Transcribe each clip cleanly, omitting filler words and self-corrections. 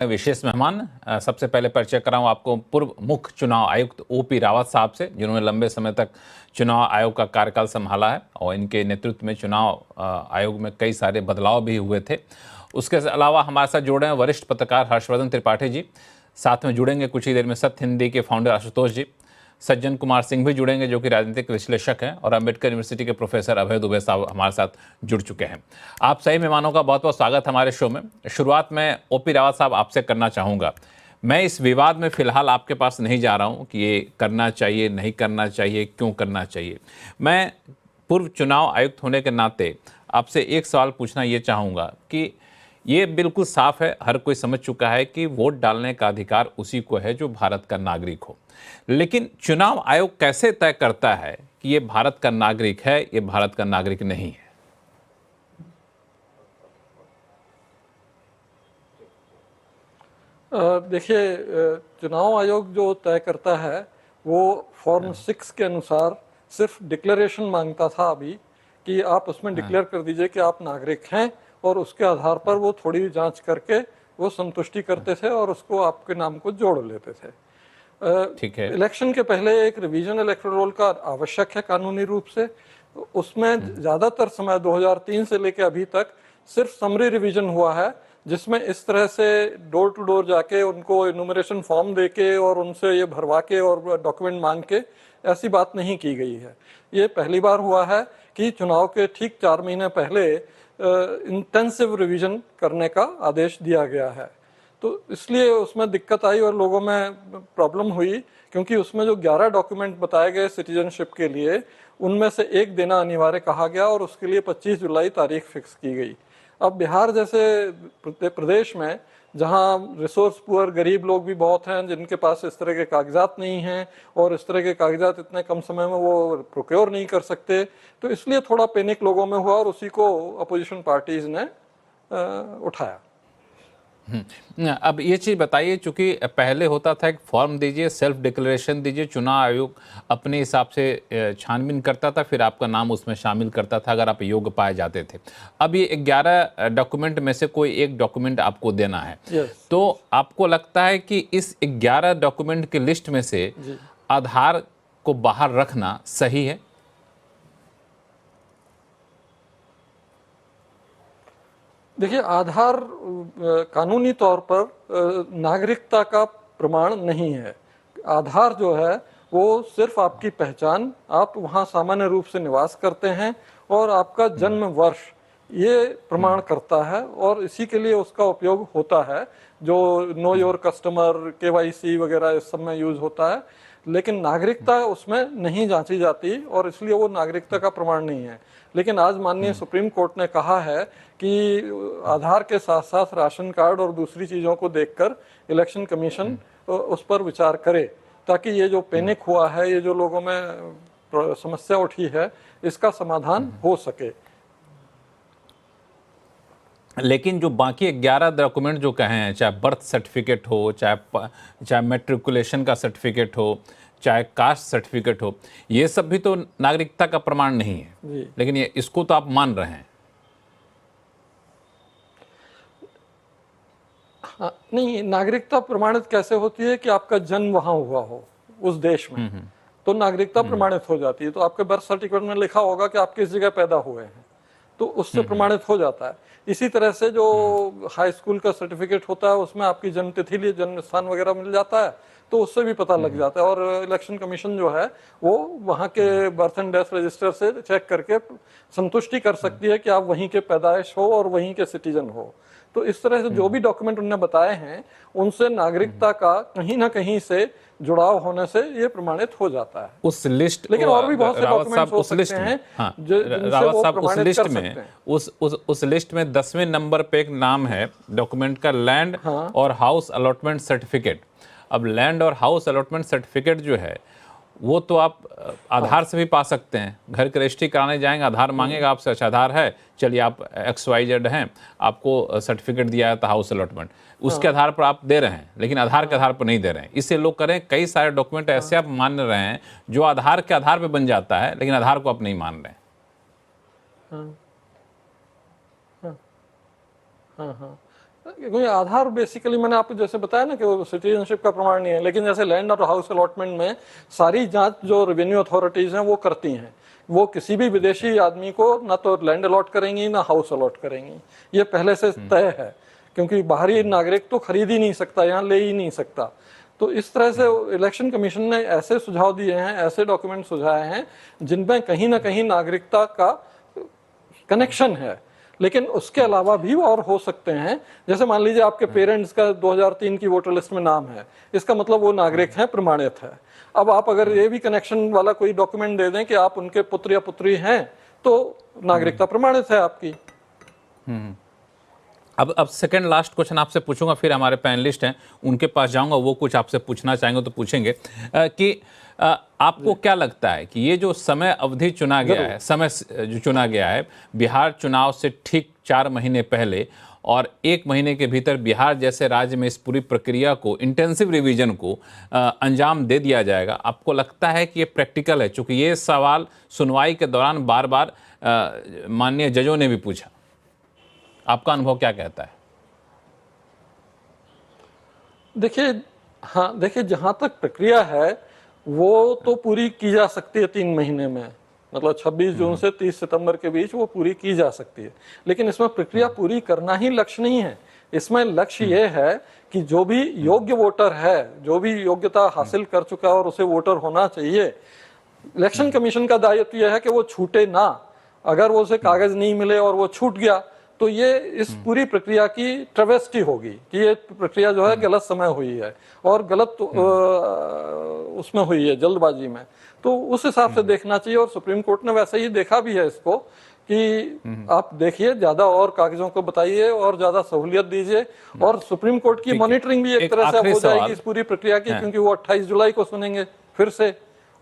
विशेष मेहमान सबसे पहले परिचय कराऊं आपको पूर्व मुख्य चुनाव आयुक्त ओपी रावत साहब से, जिन्होंने लंबे समय तक चुनाव आयोग का कार्यकाल संभाला है और इनके नेतृत्व में चुनाव आयोग में कई सारे बदलाव भी हुए थे। उसके अलावा हमारे साथ जुड़े हैं वरिष्ठ पत्रकार हर्षवर्धन त्रिपाठी जी, साथ में जुड़ेंगे कुछ ही देर में सत्य हिंदी के फाउंडर आशुतोष जी, सज्जन कुमार सिंह भी जुड़ेंगे जो कि राजनीतिक विश्लेषक हैं, और अम्बेडकर यूनिवर्सिटी के प्रोफेसर अभय दुबे साहब हमारे साथ जुड़ चुके हैं। आप सही मेहमानों का बहुत बहुत स्वागत हमारे शो में। शुरुआत में ओपी रावत साहब आपसे करना चाहूँगा। मैं इस विवाद में फिलहाल आपके पास नहीं जा रहा हूँ कि ये करना चाहिए नहीं करना चाहिए, क्यों करना चाहिए। मैं पूर्व चुनाव आयुक्त होने के नाते आपसे एक सवाल पूछना ये चाहूँगा कि ये बिल्कुल साफ है, हर कोई समझ चुका है कि वोट डालने का अधिकार उसी को है जो भारत का नागरिक हो, लेकिन चुनाव आयोग कैसे तय करता है कि ये भारत का नागरिक है, ये भारत का नागरिक नहीं है? देखिए, चुनाव आयोग जो तय करता है वो फॉर्म 6 के अनुसार सिर्फ डिक्लेरेशन मांगता था अभी कि आप उसमें डिक्लेयर कर दीजिए कि आप नागरिक हैं, और उसके आधार पर वो थोड़ी जांच करके वो संतुष्टि करते थे और उसको आपके नाम को जोड़ लेते थे। ठीक है। इलेक्शन के पहले एक रिवीजन इलेक्टोरल रोल का आवश्यक है कानूनी रूप से। उसमें ज्यादातर समय 2003 से लेकर अभी तक सिर्फ समरी रिवीजन हुआ है, जिसमें इस तरह से डोर टू डोर जाके उनको इनुमरेशन फॉर्म देके और उनसे ये भरवा के और डॉक्यूमेंट मांग के ऐसी बात नहीं की गई है। ये पहली बार हुआ है कि चुनाव के ठीक 4 महीने पहले इंटेंसिव रिवीजन करने का आदेश दिया गया है। तो इसलिए उसमें दिक्कत आई और लोगों में प्रॉब्लम हुई, क्योंकि उसमें जो 11 डॉक्यूमेंट बताए गए सिटीजनशिप के लिए, उनमें से एक देना अनिवार्य कहा गया और उसके लिए 25 जुलाई तारीख फिक्स की गई। अब बिहार जैसे प्रदेश में, जहां रिसोर्स पुअर गरीब लोग भी बहुत हैं, जिनके पास इस तरह के कागजात नहीं हैं और इस तरह के कागजात इतने कम समय में वो प्रोक्योर नहीं कर सकते, तो इसलिए थोड़ा पैनिक लोगों में हुआ और उसी को अपोजिशन पार्टीज ने उठाया। अब ये चीज़ बताइए, चूंकि पहले होता था कि फॉर्म दीजिए, सेल्फ डिक्लेरेशन दीजिए, चुनाव आयोग अपने हिसाब से छानबीन करता था, फिर आपका नाम उसमें शामिल करता था अगर आप योग्य पाए जाते थे। अब ये 11 डॉक्यूमेंट में से कोई एक डॉक्यूमेंट आपको देना है। तो आपको लगता है कि इस 11 डॉक्यूमेंट की लिस्ट में से आधार को बाहर रखना सही है? देखिए, आधार कानूनी तौर पर नागरिकता का प्रमाण नहीं है। आधार जो है वो सिर्फ आपकी पहचान, आप वहाँ सामान्य रूप से निवास करते हैं, और आपका जन्म वर्ष ये प्रमाण करता है, और इसी के लिए उसका उपयोग होता है, जो नो योर कस्टमर, KYC वगैरह इस सब में यूज होता है। लेकिन नागरिकता उसमें नहीं जांची जाती और इसलिए वो नागरिकता का प्रमाण नहीं है। लेकिन आज माननीय सुप्रीम कोर्ट ने कहा है कि आधार के साथ साथ राशन कार्ड और दूसरी चीजों को देखकर इलेक्शन कमीशन उस पर विचार करे, ताकि ये जो पैनिक हुआ है, ये जो लोगों में समस्या उठी है, इसका समाधान हो सके। लेकिन जो बाकी 11 डॉक्यूमेंट जो कहे हैं, चाहे बर्थ सर्टिफिकेट हो, चाहे मैट्रिकुलेशन का सर्टिफिकेट हो, चाहे कास्ट सर्टिफिकेट हो, ये सब भी तो नागरिकता का प्रमाण नहीं है। लेकिन ये इसको तो आप मान रहे हैं। हाँ, नहीं, नागरिकता प्रमाणित कैसे होती है कि आपका जन्म वहां हुआ हो उस देश में, तो नागरिकता प्रमाणित हो जाती है। तो आपके बर्थ सर्टिफिकेट में लिखा होगा कि आप किस जगह पैदा हुए हैं, तो उससे प्रमाणित हो जाता है। इसी तरह से जो हाई स्कूल का सर्टिफिकेट होता है, उसमें आपकी जन्म तिथि, जन्म स्थान वगैरह मिल जाता है, तो उससे भी पता लग जाता है। और इलेक्शन कमीशन जो है वो वहाँ के बर्थ एंड डेथ रजिस्टर से चेक करके संतुष्टि कर सकती है कि आप वहीं के पैदाइश हो और वहीं के सिटीजन हो। तो इस तरह से जो भी डॉक्यूमेंट उन्होंने बताए हैं, उनसे नागरिकता का कहीं ना कहीं से जुड़ाव होने से ये प्रमाणित हो जाता है। उस लिस्ट, लेकिन और भी बहुत से डॉक्यूमेंट्स हो सकते हैं, हाँ, जिनसे वो प्रमाणित कर सकते हैं। उस लिस्ट में 10वें नंबर पे एक नाम है डॉक्यूमेंट का, लैंड और हाउस अलॉटमेंट सर्टिफिकेट। अब लैंड और हाउस अलॉटमेंट सर्टिफिकेट जो है वो तो आप आधार से भी पा सकते हैं। घर के रजिस्ट्री कराने जाएंगे, आधार मांगेगा आपसे, अच्छा आधार है, चलिए आप XYZ हैं, आपको सर्टिफिकेट दिया था हाउस अलॉटमेंट, उसके आधार पर आप दे रहे हैं, लेकिन आधार के आधार पर नहीं दे रहे हैं। इससे लोग करें, कई सारे डॉक्यूमेंट ऐसे आप मान रहे हैं जो आधार के आधार पर बन जाता है, लेकिन आधार को आप नहीं मान रहे हैं। क्योंकि आधार बेसिकली मैंने आपको जैसे बताया ना कि वो सिटीजनशिप का प्रमाण नहीं है, लेकिन जैसे लैंड और हाउस अलॉटमेंट में सारी जांच जो रेवेन्यू अथॉरिटीज हैं वो करती हैं। वो किसी भी विदेशी आदमी को ना तो लैंड अलॉट करेंगी ना हाउस अलॉट करेंगी, ये पहले से तय है, क्योंकि बाहरी नागरिक तो खरीद ही नहीं सकता, यहाँ ले ही नहीं सकता। तो इस तरह से इलेक्शन कमीशन ने ऐसे सुझाव दिए हैं, ऐसे डॉक्यूमेंट सुझाए हैं जिनमें कहीं ना कहीं नागरिकता का कनेक्शन है। लेकिन उसके अलावा भी और हो सकते हैं, जैसे मान लीजिए आपके पेरेंट्स का 2003 की वोटर लिस्ट में नाम है, इसका मतलब वो नागरिक हैं, प्रमाणित है। अब आप अगर ये भी कनेक्शन वाला कोई डॉक्यूमेंट दे दें कि आप उनके पुत्र या पुत्री हैं, तो नागरिकता प्रमाणित है आपकी। अब सेकंड लास्ट क्वेश्चन आपसे पूछूंगा, फिर हमारे पैनलिस्ट हैं उनके पास जाऊंगा, वो कुछ आपसे पूछना चाहेंगे तो पूछेंगे कि आपको क्या लगता है कि ये जो समय अवधि चुना गया है, समय जो चुना गया है बिहार चुनाव से ठीक 4 महीने पहले, और 1 महीने के भीतर बिहार जैसे राज्य में इस पूरी प्रक्रिया को, इंटेंसिव रिवीजन को अंजाम दे दिया जाएगा, आपको लगता है कि ये प्रैक्टिकल है? चूंकि ये सवाल सुनवाई के दौरान बार बार माननीय जजों ने भी पूछा, आपका अनुभव क्या कहता है? देखिए, हाँ देखिए, जहां तक प्रक्रिया है वो तो पूरी की जा सकती है 3 महीने में, मतलब 26 जून से 30 सितंबर के बीच वो पूरी की जा सकती है। लेकिन इसमें प्रक्रिया पूरी करना ही लक्ष्य नहीं है, इसमें लक्ष्य ये है कि जो भी योग्य वोटर है, जो भी योग्यता हासिल कर चुका है और उसे वोटर होना चाहिए, इलेक्शन कमीशन का दायित्व यह है कि वो छूटे ना। अगर वो उसे कागज नहीं मिले और वो छूट गया तो ये इस पूरी प्रक्रिया की ट्रेवेस्टी होगी कि ये प्रक्रिया जो है गलत समय हुई है और गलत उसमें हुई है, जल्दबाजी में। तो उस हिसाब से देखना चाहिए, और सुप्रीम कोर्ट ने वैसे ही देखा भी है इसको कि आप देखिए, ज्यादा और कागजों को बताइए और ज्यादा सहूलियत दीजिए, और सुप्रीम कोर्ट की मॉनिटरिंग भी एक तरह से हो जाएगी इस पूरी प्रक्रिया की, क्योंकि वो 28 जुलाई को सुनेंगे फिर से।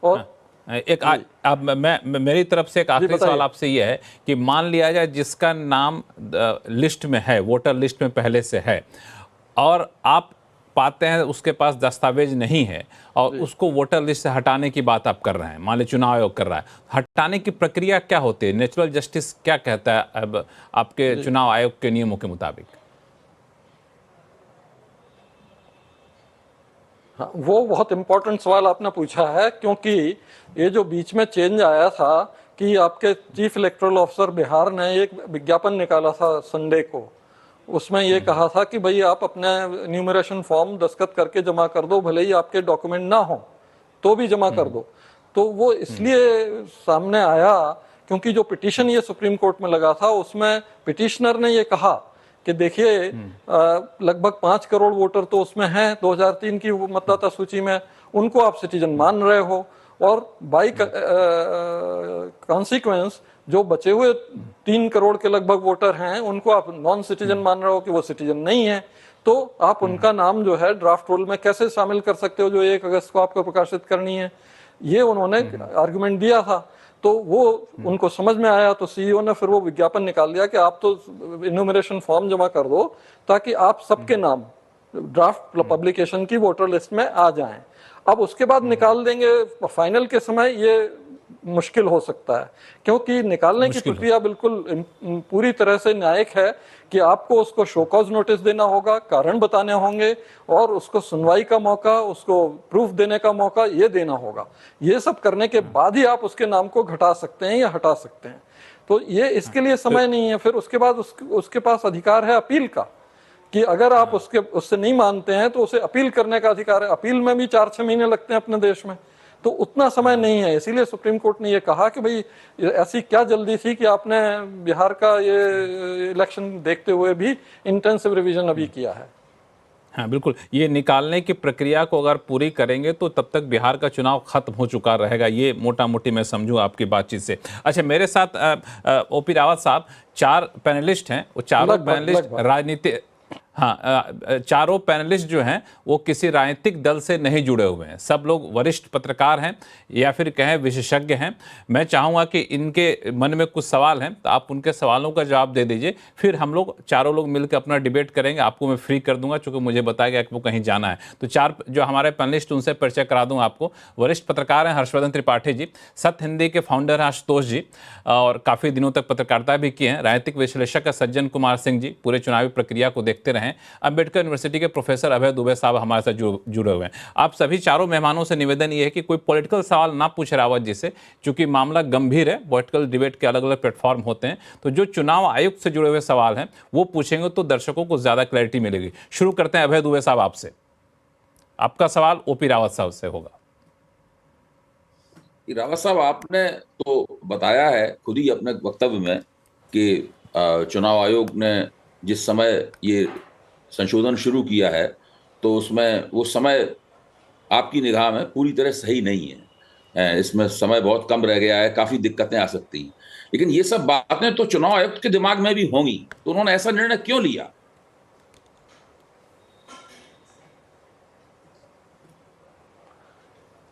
और अब मेरी तरफ से एक आखिरी सवाल आपसे ये है कि मान लिया जाए जिसका नाम लिस्ट में है, वोटर लिस्ट में पहले से है, और आप पाते हैं उसके पास दस्तावेज नहीं है और उसको वोटर लिस्ट से हटाने की बात आप कर रहे हैं, मान लीजिए चुनाव आयोग कर रहा है, हटाने की प्रक्रिया क्या होती है? नेचुरल जस्टिस क्या कहता है अब आपके चुनाव आयोग के नियमों के मुताबिक? हाँ, वो बहुत इंपॉर्टेंट सवाल आपने पूछा है, क्योंकि ये जो बीच में चेंज आया था कि आपके चीफ इलेक्टोरल ऑफिसर बिहार ने एक विज्ञापन निकाला था संडे को, उसमें ये कहा था कि भाई आप अपने न्यूमरेशन फॉर्म दस्तखत करके जमा कर दो, भले ही आपके डॉक्यूमेंट ना हो तो भी जमा कर दो। तो वो इसलिए सामने आया क्योंकि जो पिटीशन ये सुप्रीम कोर्ट में लगा था उसमें पिटिशनर ने ये कहा कि देखिए लगभग 5 करोड़ वोटर तो उसमें हैं 2003 की मतदाता सूची में, उनको आप सिटीजन मान रहे हो, और बाई कॉन्सिक्वेंस जो बचे हुए 3 करोड़ के लगभग वोटर हैं उनको आप नॉन सिटीजन मान रहे हो कि वो सिटीजन नहीं है, तो आप उनका नाम जो है ड्राफ्ट रोल में कैसे शामिल कर सकते हो जो 1 अगस्त को आपको प्रकाशित करनी है। ये उन्होंने आर्गुमेंट दिया था, तो वो उनको समझ में आया, तो सीईओ ने फिर वो विज्ञापन निकाल दिया कि आप तो इन्यूमरेशन फॉर्म जमा कर दो ताकि आप सबके नाम ड्राफ्ट पब्लिकेशन की वोटर लिस्ट में आ जाएं। अब उसके बाद निकाल देंगे फाइनल के समय, ये मुश्किल हो सकता है, क्योंकि निकालने की प्रक्रिया बिल्कुल पूरी तरह से न्यायिक है कि आपको उसको शो कॉज नोटिस देना होगा, कारण बताने होंगे, और उसको सुनवाई का मौका, उसको प्रूफ देने का मौका ये देना होगा। ये सब करने के बाद ही आप उसके नाम को घटा सकते हैं या हटा सकते हैं। तो ये इसके लिए समय नहीं है। फिर उसके बाद उसके पास अधिकार है अपील का, कि अगर आप उससे नहीं मानते हैं तो उसे अपील करने का अधिकार है। अपील में भी 4-6 महीने लगते हैं अपने देश में, तो उतना समय नहीं है। इसीलिए सुप्रीम कोर्ट ने ये कहा कि भाई ऐसी क्या जल्दी थी कि आपने बिहार का ये इलेक्शन देखते हुए भी इंटेंसिव रिवीजन अभी किया है। हाँ बिल्कुल, ये निकालने की प्रक्रिया को अगर पूरी करेंगे तो तब तक बिहार का चुनाव खत्म हो चुका रहेगा, ये मोटा मोटी मैं समझूँ आपकी बातचीत से। अच्छा, मेरे साथ ओपी रावत साहब, 4 पैनलिस्ट हैं, वो चारों पैनलिस्ट राजनीति, हाँ, चारों पैनलिस्ट जो हैं वो किसी राजनीतिक दल से नहीं जुड़े हुए हैं, सब लोग वरिष्ठ पत्रकार हैं या फिर कहें विशेषज्ञ हैं। मैं चाहूँगा कि इनके मन में कुछ सवाल हैं तो आप उनके सवालों का जवाब दे दीजिए, फिर हम लोग चारों लोग मिलकर अपना डिबेट करेंगे। आपको मैं फ्री कर दूंगा चूँकि मुझे बताया गया कि वो कहीं जाना है। तो 4 जो हमारे पैनलिस्ट उनसे परिचय करा दूँ आपको। वरिष्ठ पत्रकार हैं हर्षवर्धन त्रिपाठी जी, सत्य हिंदी के फाउंडर हैं आशुतोष जी, और काफ़ी दिनों तक पत्रकारिता भी की हैं। राजनीतिक विश्लेषक है सज्जन कुमार सिंह जी, पूरे चुनावी प्रक्रिया को देखते रहे हैं, अंबेडकर यूनिवर्सिटी के प्रोफेसर अभय दुबे साहब हमारे साथ जुड़े हुए हैं। आप सभी चारों मेहमानों से निवेदन ये है कि कोई पॉलिटिकल सवाल ना पूछे रावत जी से, क्योंकि मामला गंभीर है, पॉलिटिकल डिबेट के अलग अलग प्लेटफॉर्म होते हैं, तो जो चुनाव आयुक्त से जुड़े हुए सवाल हैं वो पूछेंगे तो दर्शकों को ज्यादा क्लैरिटी मिलेगी। शुरू करते हैं अभय दुबे साहब आपसे। आपका सवाल ओपी रावत साहब से होगा। रावत साहब, आपने तो बताया है खुद ही अपने वक्तव्य में कि चुनाव आयोग ने जिस समय ये संशोधन शुरू किया है तो उसमें वो समय आपकी निगाह में पूरी तरह सही नहीं है। इसमें समय बहुत कम रह गया है, काफी दिक्कतें आ सकती हैं। लेकिन ये सब बातें तो चुनाव आयुक्त के दिमाग में भी होंगी, तो उन्होंने ऐसा निर्णय क्यों लिया?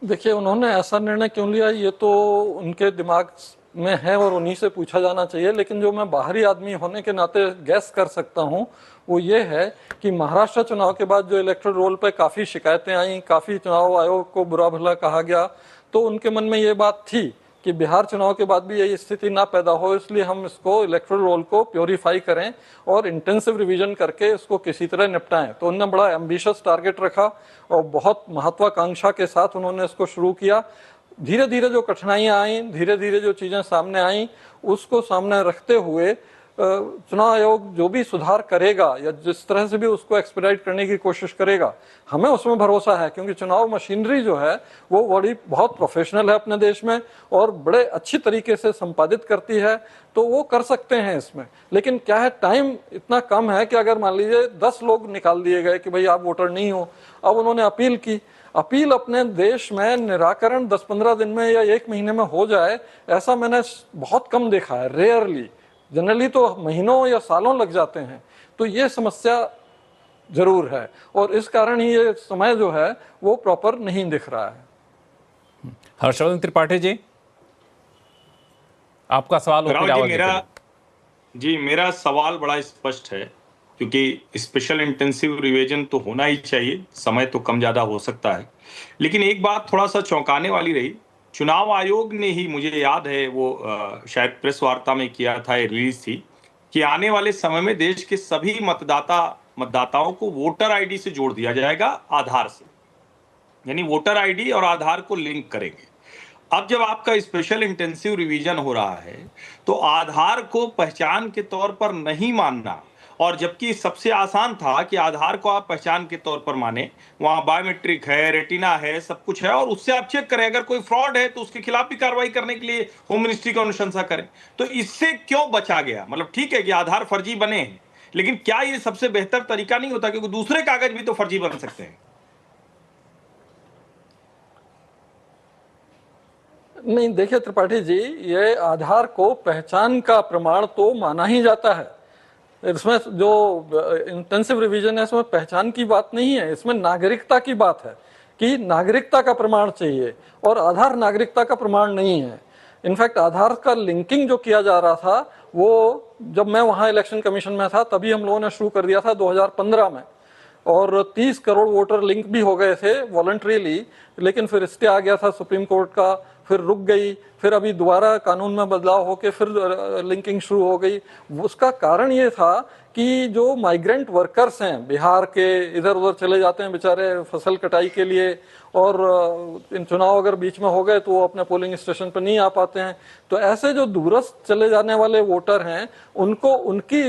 देखिए, उन्होंने ऐसा निर्णय क्यों लिया ये तो उनके दिमाग में है और उन्हीं से पूछा जाना चाहिए। लेकिन जो मैं बाहरी आदमी होने के नाते गैस कर सकता हूँ वो ये है कि महाराष्ट्र चुनाव के बाद जो इलेक्टोरल रोल पे काफ़ी शिकायतें आई, काफ़ी चुनाव आयोग को बुरा भला कहा गया, तो उनके मन में ये बात थी कि बिहार चुनाव के बाद भी यही स्थिति ना पैदा हो, इसलिए हम इसको इलेक्टोरल रोल को प्योरीफाई करें और इंटेंसिव रिवीजन करके इसको किसी तरह निपटाएं। तो उन्होंने बड़ा एम्बिशियस टारगेट रखा और बहुत महत्वाकांक्षा के साथ उन्होंने इसको शुरू किया। धीरे धीरे जो कठिनाइयां आई, धीरे धीरे जो चीजें सामने आई, उसको सामने रखते हुए चुनाव आयोग जो भी सुधार करेगा या जिस तरह से भी उसको एक्सपेडाइट करने की कोशिश करेगा, हमें उसमें भरोसा है, क्योंकि चुनाव मशीनरी जो है वो बड़ी बहुत प्रोफेशनल है अपने देश में और बड़े अच्छी तरीके से संपादित करती है, तो वो कर सकते हैं इसमें। लेकिन क्या है, टाइम इतना कम है कि अगर मान लीजिए 10 लोग निकाल दिए गए कि भाई आप वोटर नहीं हो, अब उन्होंने अपील की, अपील अपने देश में निराकरण 10-15 दिन में या 1 महीने में हो जाए, ऐसा मैंने बहुत कम देखा है, रेयरली। जनरली तो महीनों या सालों लग जाते हैं। तो ये समस्या जरूर है और इस कारण ही ये समय जो है वो प्रॉपर नहीं दिख रहा है। हर्षवर्धन त्रिपाठी जी, आपका सवाल ओपी रावत जी, मेरा सवाल बड़ा स्पष्ट है, क्योंकि स्पेशल इंटेंसिव रिवीजन तो होना ही चाहिए, समय तो कम ज्यादा हो सकता है। लेकिन एक बात थोड़ा सा चौंकाने वाली रही, चुनाव आयोग ने ही, मुझे याद है वो शायद प्रेस वार्ता में किया था, रिलीज थी कि आने वाले समय में देश के सभी मतदाताओं को वोटर आईडी से जोड़ दिया जाएगा, आधार से, यानी वोटर आईडी और आधार को लिंक करेंगे। अब जब आपका स्पेशल इंटेंसिव रिवीजन हो रहा है तो आधार को पहचान के तौर पर नहीं मानना, और जबकि सबसे आसान था कि आधार को आप पहचान के तौर पर माने, वहां बायोमेट्रिक है, रेटिना है, सब कुछ है, और उससे आप चेक करें, अगर कोई फ्रॉड है तो उसके खिलाफ भी कार्रवाई करने के लिए होम मिनिस्ट्री की अनुशंसा करें। तो इससे क्यों बचा गया? मतलब ठीक है कि आधार फर्जी बने हैं, लेकिन क्या ये सबसे बेहतर तरीका नहीं होता? क्योंकि दूसरे कागज भी तो फर्जी बन सकते हैं। नहीं, देखिए त्रिपाठी जी, ये आधार को पहचान का प्रमाण तो माना ही जाता है। इसमें जो इंटेंसिव रिवीजन है इसमें पहचान की बात नहीं है, इसमें नागरिकता की बात है कि नागरिकता का प्रमाण चाहिए, और आधार नागरिकता का प्रमाण नहीं है। इनफैक्ट आधार का लिंकिंग जो किया जा रहा था वो जब मैं वहां इलेक्शन कमीशन में था तभी हम लोगों ने शुरू कर दिया था 2015 में, और 30 करोड़ वोटर लिंक भी हो गए थे वॉलंटरीली। लेकिन फिर स्टे आ गया था सुप्रीम कोर्ट का, फिर रुक गई, फिर अभी दोबारा कानून में बदलाव होके फिर लिंकिंग शुरू हो गई। उसका कारण ये था कि जो माइग्रेंट वर्कर्स हैं बिहार के, इधर उधर चले जाते हैं बेचारे फसल कटाई के लिए, और इन चुनाव अगर बीच में हो गए तो वो अपने पोलिंग स्टेशन पर नहीं आ पाते हैं। तो ऐसे जो दूरस्थ चले जाने वाले वोटर हैं, उनको उनकी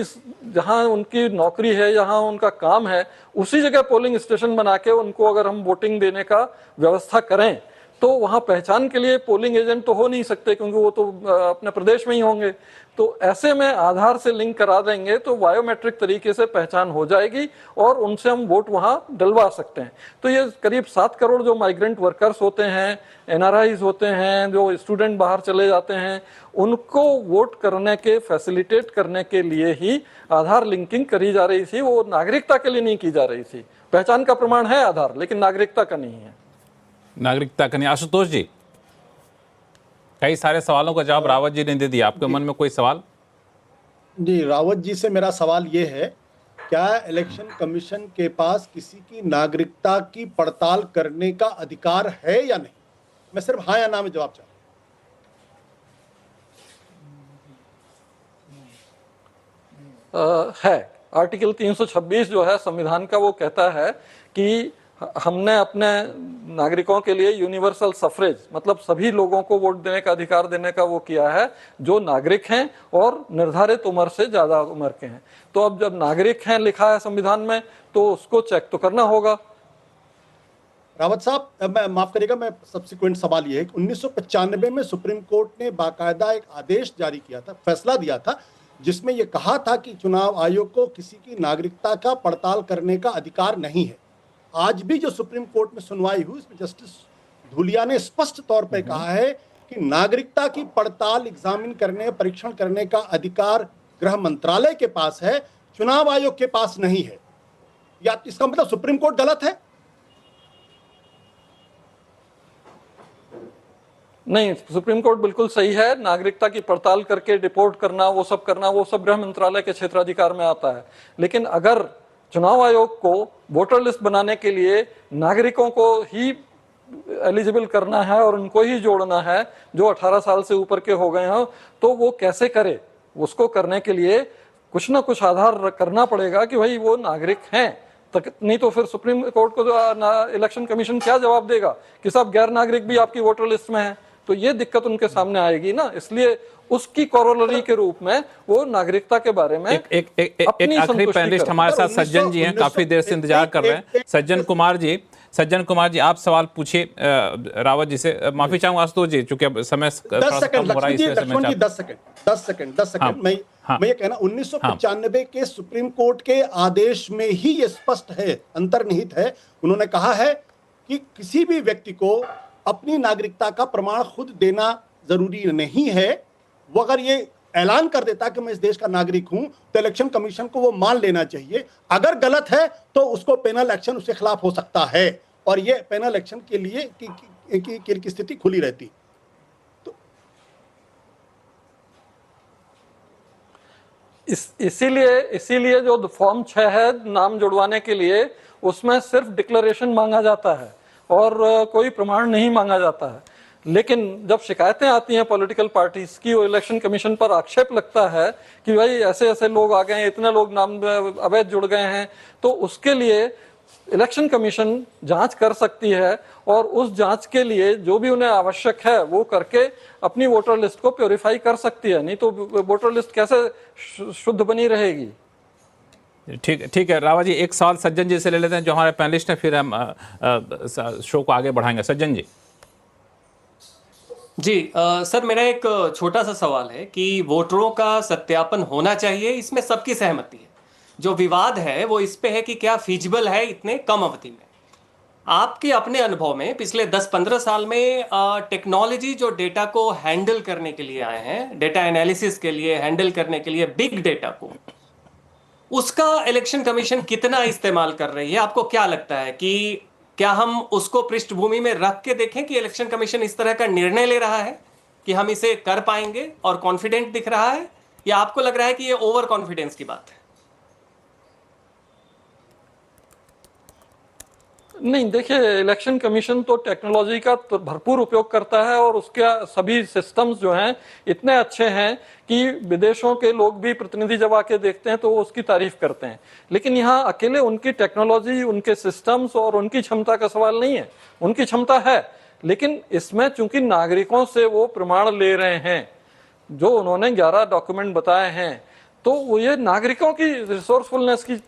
जहां उनकी नौकरी है, जहां उनका काम है, उसी जगह पोलिंग स्टेशन बना के उनको अगर हम वोटिंग देने का व्यवस्था करें तो वहां पहचान के लिए पोलिंग एजेंट तो हो नहीं सकते, क्योंकि वो तो अपने प्रदेश में ही होंगे। तो ऐसे में आधार से लिंक करा देंगे तो बायोमेट्रिक तरीके से पहचान हो जाएगी और उनसे हम वोट वहां डलवा सकते हैं। तो ये करीब 7 करोड़ जो माइग्रेंट वर्कर्स होते हैं, एनआरआईज होते हैं, जो स्टूडेंट बाहर चले जाते हैं, उनको वोट करने के फैसिलिटेट करने के लिए ही आधार लिंकिंग करी जा रही थी। वो नागरिकता के लिए नहीं की जा रही थी। पहचान का प्रमाण है आधार, लेकिन नागरिकता का नहीं है। नागरिकता का नहीं। आशुतोष जी, कई सारे सवालों का जवाब रावत जी ने दे दिया, आपके मन में कोई सवाल? जी, रावत जी से मेरा सवाल ये है, क्या इलेक्शन कमीशन के पास किसी की नागरिकता की पड़ताल करने का अधिकार है या नहीं? मैं सिर्फ हाँ या ना में जवाब चाहता हूं। है, आर्टिकल 326 जो है संविधान का, वो कहता है कि हमने अपने नागरिकों के लिए यूनिवर्सल सफरेज, मतलब सभी लोगों को वोट देने का अधिकार देने का वो किया है जो नागरिक हैं और निर्धारित उम्र से ज्यादा उम्र के हैं। तो अब जब नागरिक हैं लिखा है संविधान में, तो उसको चेक तो करना होगा। रावत साहब, मैं माफ करिएगा, मैं सब्सिक्वेंट सवाल ये है कि 1995 में सुप्रीम कोर्ट ने बाकायदा एक आदेश जारी किया था, फैसला दिया था, जिसमें यह कहा था कि चुनाव आयोग को किसी की नागरिकता का पड़ताल करने का अधिकार नहीं है। आज भी जो सुप्रीम कोर्ट में सुनवाई हुई, इसमें जस्टिस धूलिया ने स्पष्ट तौर पर कहा है कि नागरिकता की पड़ताल, एग्जामिन करने, परीक्षण करने का अधिकार गृह मंत्रालय के पास है, चुनाव आयोग के पास नहीं है। या इसका मतलब सुप्रीम कोर्ट गलत है? नहीं, सुप्रीम कोर्ट बिल्कुल सही है। नागरिकता की पड़ताल करके डिपोर्ट करना, वो सब करना, वो सब गृह मंत्रालय के क्षेत्राधिकार में आता है। लेकिन अगर चुनाव आयोग को वोटर लिस्ट बनाने के लिए नागरिकों को ही एलिजिबल करना है और उनको ही जोड़ना है जो 18 साल से ऊपर के हो गए हैं, तो वो कैसे करे? उसको करने के लिए कुछ ना कुछ आधार करना पड़ेगा कि भाई वो नागरिक हैं, नहीं तो फिर सुप्रीम कोर्ट को इलेक्शन कमीशन क्या जवाब देगा कि साहब गैर नागरिक भी आपकी वोटर लिस्ट में है? तो ये दिक्कत उनके सामने आएगी ना। इसलिए उसकी कोरोलरी के रूप में वो नागरिकता के बारे में एक आखिरी पैनलिस्ट हमारे साथ सज्जन जी हैं, काफी देर से इंतजार कर रहे हैं। सज्जन कुमार जी, आप सवाल पूछिए रावत जी से। माफी चाहूंगा आशुतोष जी, चूंकि अब समय 10 सेकंड मैं ये कहना, 1995 के सुप्रीम कोर्ट के आदेश में ही ये स्पष्ट है, अंतर्निहित है। उन्होंने कहा है कि किसी भी व्यक्ति को अपनी नागरिकता का प्रमाण खुद देना जरूरी नहीं है। वो अगर ये ऐलान कर देता कि मैं इस देश का नागरिक हूं, तो इलेक्शन कमीशन को वो मान लेना चाहिए। अगर गलत है तो उसको पेनल एक्शन उसके खिलाफ हो सकता है, और ये पेनल एक्शन के लिए की स्थिति खुली रहती। तो इसीलिए जो फॉर्म 6 है नाम जुड़वाने के लिए, उसमें सिर्फ डिक्लेरेशन मांगा जाता है और कोई प्रमाण नहीं मांगा जाता है। लेकिन जब शिकायतें आती हैं पॉलिटिकल पार्टीज की, वो इलेक्शन कमीशन पर आक्षेप लगता है कि भाई ऐसे ऐसे लोग आ गए हैं, इतने लोग नाम अवैध जुड़ गए हैं, तो उसके लिए इलेक्शन कमीशन जांच कर सकती है और उस जांच के लिए जो भी उन्हें आवश्यक है वो करके अपनी वोटर लिस्ट को प्योरीफाई कर सकती है। नहीं तो वोटर लिस्ट कैसे शुद्ध बनी रहेगी? ठीक है रावत जी, एक सवाल सज्जन जी से ले लेते हैं जो हमारे पैनलिस्ट हैं, फिर हम शो को आगे बढ़ाएंगे। सज्जन जी। सर, मेरा एक छोटा सा सवाल है कि वोटरों का सत्यापन होना चाहिए, इसमें सबकी सहमति है। जो विवाद है वो इस पे है कि क्या फीजिबल है इतने कम अवधि में। आपके अपने अनुभव में पिछले 10-15 साल में टेक्नोलॉजी जो डेटा को हैंडल करने के लिए आए हैं, डेटा एनालिसिस के लिए, हैंडल करने के लिए बिग डेटा को, उसका इलेक्शन कमीशन कितना इस्तेमाल कर रही है? आपको क्या लगता है कि क्या हम उसको पृष्ठभूमि में रख के देखें कि इलेक्शन कमीशन इस तरह का निर्णय ले रहा है कि हम इसे कर पाएंगे और कॉन्फिडेंट दिख रहा है, या आपको लग रहा है कि ये ओवर कॉन्फिडेंस की बात है? नहीं, देखिए, इलेक्शन कमीशन तो टेक्नोलॉजी का तो भरपूर उपयोग करता है और उसके सभी सिस्टम्स जो हैं इतने अच्छे हैं कि विदेशों के लोग भी प्रतिनिधि जब आके देखते हैं तो वो उसकी तारीफ करते हैं। लेकिन यहाँ अकेले उनकी टेक्नोलॉजी, उनके सिस्टम्स और उनकी क्षमता का सवाल नहीं है। उनकी क्षमता है, लेकिन इसमें चूंकि नागरिकों से वो प्रमाण ले रहे हैं, जो उन्होंने 11 डॉक्यूमेंट बताए हैं, तो ये नागरिकों की रिसोर्सफुलनेस की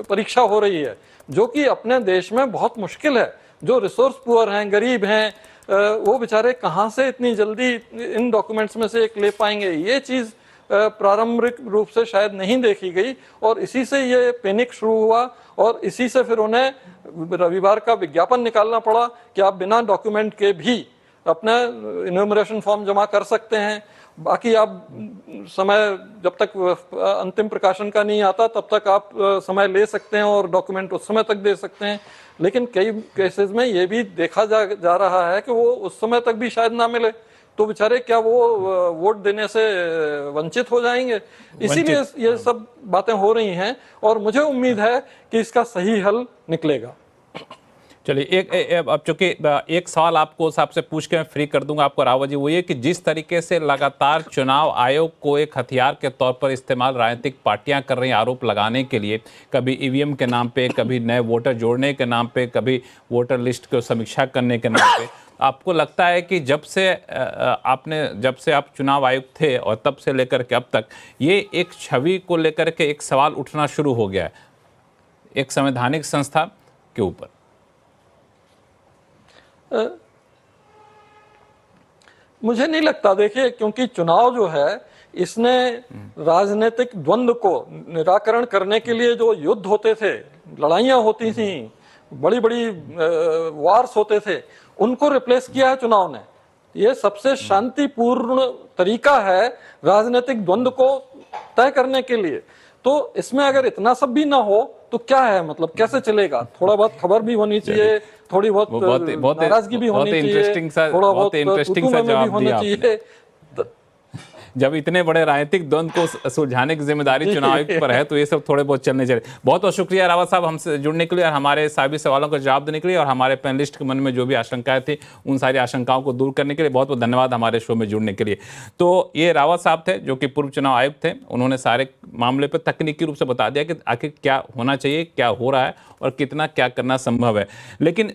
परीक्षा हो रही है, जो कि अपने देश में बहुत मुश्किल है। जो रिसोर्स पुअर हैं, गरीब हैं, वो बेचारे कहाँ से इतनी जल्दी इन डॉक्यूमेंट्स में से एक ले पाएंगे? ये चीज़ प्रारंभिक रूप से शायद नहीं देखी गई और इसी से ये पैनिक शुरू हुआ और इसी से फिर उन्हें रविवार का विज्ञापन निकालना पड़ा कि आप बिना डॉक्यूमेंट के भी अपना इन्यूमरेशन फॉर्म जमा कर सकते हैं। बाकी आप समय जब तक अंतिम प्रकाशन का नहीं आता तब तक आप समय ले सकते हैं और डॉक्यूमेंट उस समय तक दे सकते हैं। लेकिन कई केसेस में ये भी देखा जा रहा है कि वो उस समय तक भी शायद ना मिले, तो बेचारे क्या वो वोट देने से वंचित हो जाएंगे? इसीलिए ये सब बातें हो रही हैं और मुझे उम्मीद है कि इसका सही हल निकलेगा। चलिए अब चूंकि एक सवाल आपको आपसे पूछ के मैं फ्री कर दूंगा आपको रावत जी, वो ये कि जिस तरीके से लगातार चुनाव आयोग को एक हथियार के तौर पर इस्तेमाल राजनीतिक पार्टियां कर रही हैं आरोप लगाने के लिए, कभी ईवीएम के नाम पे, कभी नए वोटर जोड़ने के नाम पे, कभी वोटर लिस्ट को समीक्षा करने के नाम पे, आपको लगता है कि जब से आप चुनाव आयुक्त थे और तब से लेकर के अब तक ये एक छवि को लेकर के एक सवाल उठना शुरू हो गया है एक संवैधानिक संस्था के ऊपर? मुझे नहीं लगता, देखिए, क्योंकि चुनाव जो है इसने राजनीतिक द्वंद्व को निराकरण करने के लिए जो युद्ध होते थे, लड़ाइयां होती थी, बड़ी बड़ी वार्स होते थे, उनको रिप्लेस किया है चुनाव ने। ये सबसे शांतिपूर्ण तरीका है राजनीतिक द्वंद्व को तय करने के लिए। तो इसमें अगर इतना सब भी ना हो तो क्या है, मतलब कैसे चलेगा? थोड़ा बहुत खबर भी होनी चाहिए, थोड़ी बहुत नाराजगी भी होनी चाहिए, थोड़ा बहुत इंटरेस्टिंग सा जवाब दिया आपने। जब इतने बड़े राजनीतिक द्वंद्व को सुलझाने की जिम्मेदारी चुनाव आयोग पर है तो ये सब थोड़े बहुत चलने चाहिए। बहुत बहुत शुक्रिया रावत साहब हमसे जुड़ने के लिए और हमारे सभी सवालों का जवाब देने के लिए, और हमारे पैनलिस्ट के मन में जो भी आशंकाएं थी उन सारी आशंकाओं को दूर करने के लिए बहुत बहुत धन्यवाद हमारे शो में जुड़ने के लिए। तो ये रावत साहब थे जो कि पूर्व चुनाव आयुक्त थे, उन्होंने सारे मामले पर तकनीकी रूप से बता दिया कि आखिर क्या होना चाहिए, क्या हो रहा है और कितना क्या करना संभव है। लेकिन